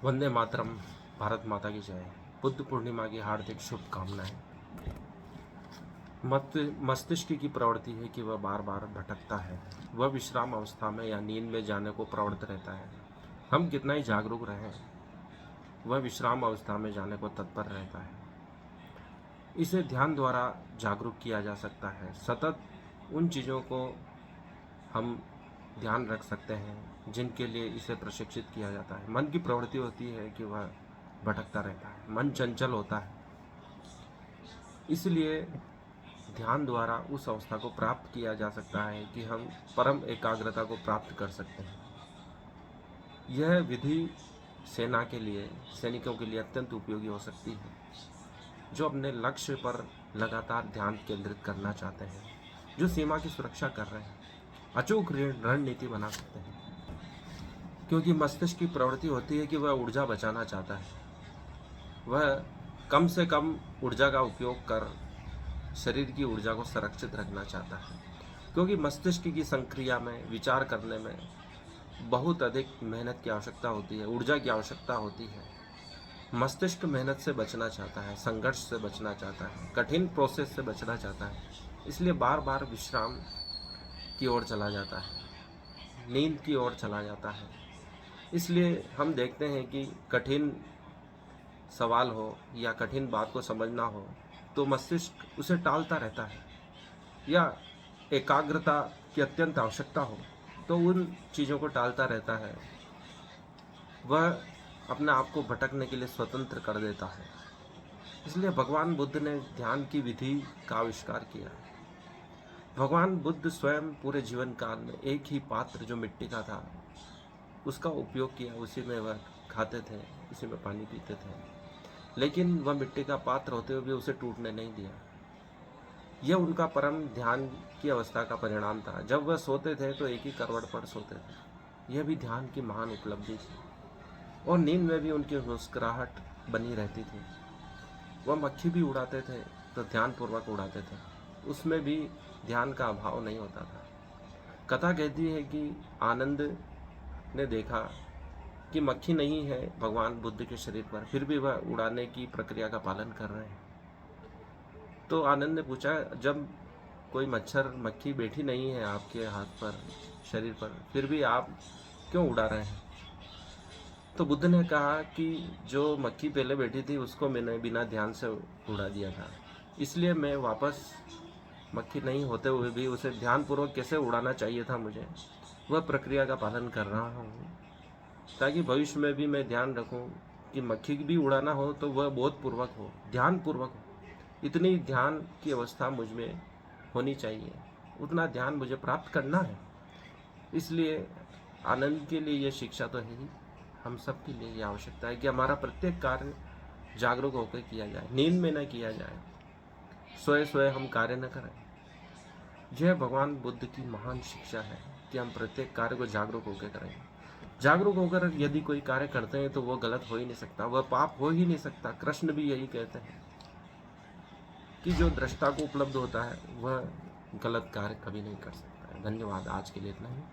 वंदे मातरम। भारत माता की जय। बुद्ध पूर्णिमा की हार्दिक शुभकामनाएं। मस्तिष्क की प्रवृत्ति है कि वह बार बार भटकता है। वह विश्राम अवस्था में या नींद में जाने को प्रवृत्त रहता है। हम कितना ही जागरूक रहें, वह विश्राम अवस्था में जाने को तत्पर रहता है। इसे ध्यान द्वारा जागरूक किया जा सकता है। सतत उन चीज़ों को हम ध्यान रख सकते हैं जिनके लिए इसे प्रशिक्षित किया जाता है। मन की प्रवृत्ति होती है कि वह भटकता रहता है, मन चंचल होता है, इसलिए ध्यान द्वारा उस अवस्था को प्राप्त किया जा सकता है कि हम परम एकाग्रता को प्राप्त कर सकते हैं। यह विधि सेना के लिए, सैनिकों के लिए अत्यंत उपयोगी हो सकती है, जो अपने लक्ष्य पर लगातार ध्यान केंद्रित करना चाहते हैं, जो सीमा की सुरक्षा कर रहे हैं, अचूक रणनीति बना सकते हैं। क्योंकि मस्तिष्क की प्रवृत्ति होती है कि वह ऊर्जा बचाना चाहता है, वह कम से कम ऊर्जा का उपयोग कर शरीर की ऊर्जा को संरक्षित रखना चाहता है। क्योंकि मस्तिष्क की संक्रिया में, विचार करने में बहुत अधिक मेहनत की आवश्यकता होती है, ऊर्जा की आवश्यकता होती है। मस्तिष्क मेहनत से बचना चाहता है, संघर्ष से बचना चाहता है, कठिन प्रोसेस से बचना चाहता है, इसलिए बार बार विश्राम की ओर चला जाता है, नींद की ओर चला जाता है। इसलिए हम देखते हैं कि कठिन सवाल हो या कठिन बात को समझना हो तो मस्तिष्क उसे टालता रहता है, या एकाग्रता की अत्यंत आवश्यकता हो तो उन चीज़ों को टालता रहता है, वह अपने आप को भटकने के लिए स्वतंत्र कर देता है। इसलिए भगवान बुद्ध ने ध्यान की विधि का आविष्कार किया। भगवान बुद्ध स्वयं पूरे जीवन काल में एक ही पात्र जो मिट्टी का था उसका उपयोग किया, उसी में वह खाते थे, उसी में पानी पीते थे, लेकिन वह मिट्टी का पात्र होते हुए भी उसे टूटने नहीं दिया। यह उनका परम ध्यान की अवस्था का परिणाम था। जब वह सोते थे तो एक ही करवट पर सोते थे। यह भी ध्यान की महान उपलब्धि थी। और नींद में भी उनकी मुस्कुराहट बनी रहती थी। वह मक्खी भी उड़ाते थे तो ध्यानपूर्वक उड़ाते थे, उसमें भी ध्यान का अभाव नहीं होता था। कथा कहती है कि आनंद ने देखा कि मक्खी नहीं है भगवान बुद्ध के शरीर पर, फिर भी वह उड़ाने की प्रक्रिया का पालन कर रहे हैं। तो आनंद ने पूछा, जब कोई मच्छर मक्खी बैठी नहीं है आपके हाथ पर, शरीर पर, फिर भी आप क्यों उड़ा रहे हैं? तो बुद्ध ने कहा कि जो मक्खी पहले बैठी थी उसको मैंने बिना ध्यान से उड़ा दिया था, इसलिए मैं वापस मक्खी नहीं होते हुए भी उसे ध्यानपूर्वक कैसे उड़ाना चाहिए था मुझे, वह प्रक्रिया का पालन कर रहा हूँ, ताकि भविष्य में भी मैं ध्यान रखूँ कि मक्खी भी उड़ाना हो तो वह बोधपूर्वक हो, ध्यानपूर्वक हो। इतनी ध्यान की अवस्था मुझ में होनी चाहिए, उतना ध्यान मुझे प्राप्त करना है। इसलिए आनंद के लिए यह शिक्षा तो है ही, हम सब के लिए यह आवश्यकता है कि हमारा प्रत्येक कार्य जागरूक होकर किया जाए, नींद में न किया जाए, सोए सोए हम कार्य न करें। यह भगवान बुद्ध की महान शिक्षा है कि हम प्रत्येक कार्य को जागरूक होकर करें। जागरूक होकर यदि कोई कार्य करते हैं तो वह गलत हो ही नहीं सकता, वह पाप हो ही नहीं सकता। कृष्ण भी यही कहते हैं कि जो दृष्टा को उपलब्ध होता है वह गलत कार्य कभी नहीं कर सकता है। धन्यवाद। आज के लिए इतना ही।